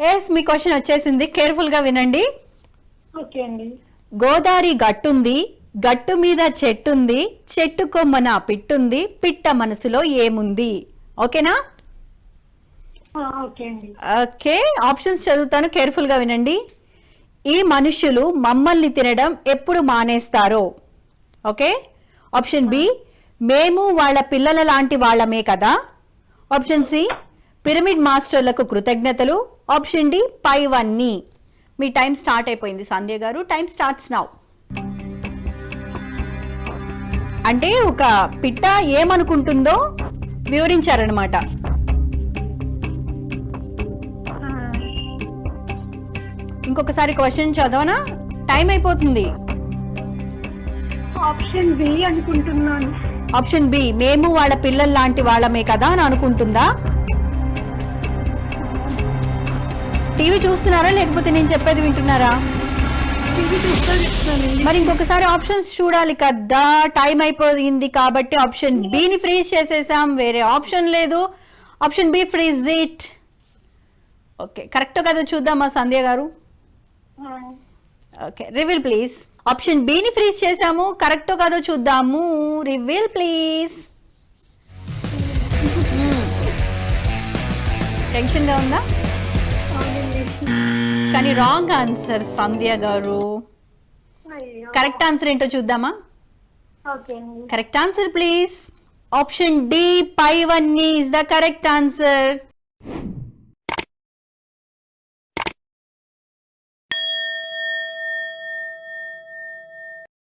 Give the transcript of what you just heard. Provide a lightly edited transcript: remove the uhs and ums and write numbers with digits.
Yes, మీ question వచ్చేసింది, careful గా వినండి. ఓకే అండి. గోదావరి గట్టుంది, గట్టు మీద చెట్టుంది, చెట్టు కొమ్మన పిట్టుంది, పిట్ట మనసులో ఏముంది? ఓకేనా? ఓకే అండి. ఓకే, ఆప్షన్స్ చదువుతాను, కేర్ఫుల్ గా వినండి. ఈ మనుష్యులు మమ్మల్ని తినడం ఎప్పుడు మానేస్తారో? ఓకే. ఆప్షన్ బి, మేము వాళ్ళ పిల్లల లాంటి వాళ్ళమే కదా. ఆప్షన్ సి, పిరమిడ్ మాస్టర్లకు కృతజ్ఞతలు. ఆప్షన్ డి, పైవన్నీ. మీ టైం స్టార్ట్ అయిపోయింది సంధ్య గారు, టైం స్టార్ట్స్ నౌ. అంటే ఒక పిట్ట ఏమనుకుంటుందో వివరించారనమాట. ఇంకొకసారి క్వశ్చన్ చదవనా? టైం అయిపోతుంది. ఆప్షన్ బి అనుకుంటున్నాను. ఆప్షన్ బి, మేము వాళ్ళ పిల్లల లాంటి వాళ్ళమే కదా అని అనుకుంటుందా? టీవీ చూస్తున్నారా లేకపోతే నేను చెప్పేది వింటున్నారా? మరి ఇంకొకసారి ఆప్షన్స్ చూడాలి కదా, టైం అయిపోయింది కాబట్టి ఆప్షన్ బి ని ఫ్రీజ్ చేసేసాం, వేరే ఆప్షన్ లేదు. Option B freeze it. Okay, correct కదా చూద్దామా సంధ్య గారు? Okay, reveal please. Option B ని ఫ్రీజ్ చేసాము, కరెక్టో కాదో చూద్దాము. Reveal please. టెన్షన్ గా ఉందా? కానీ రాంగ్ ఆన్సర్ సంధ్య గారు. కరెక్ట్ ఆన్సర్ ఏంటో చూద్దామా? Correct answer please. Option D, పైవన్నీ ఇస్ ద కరెక్ట్ ఆన్సర్.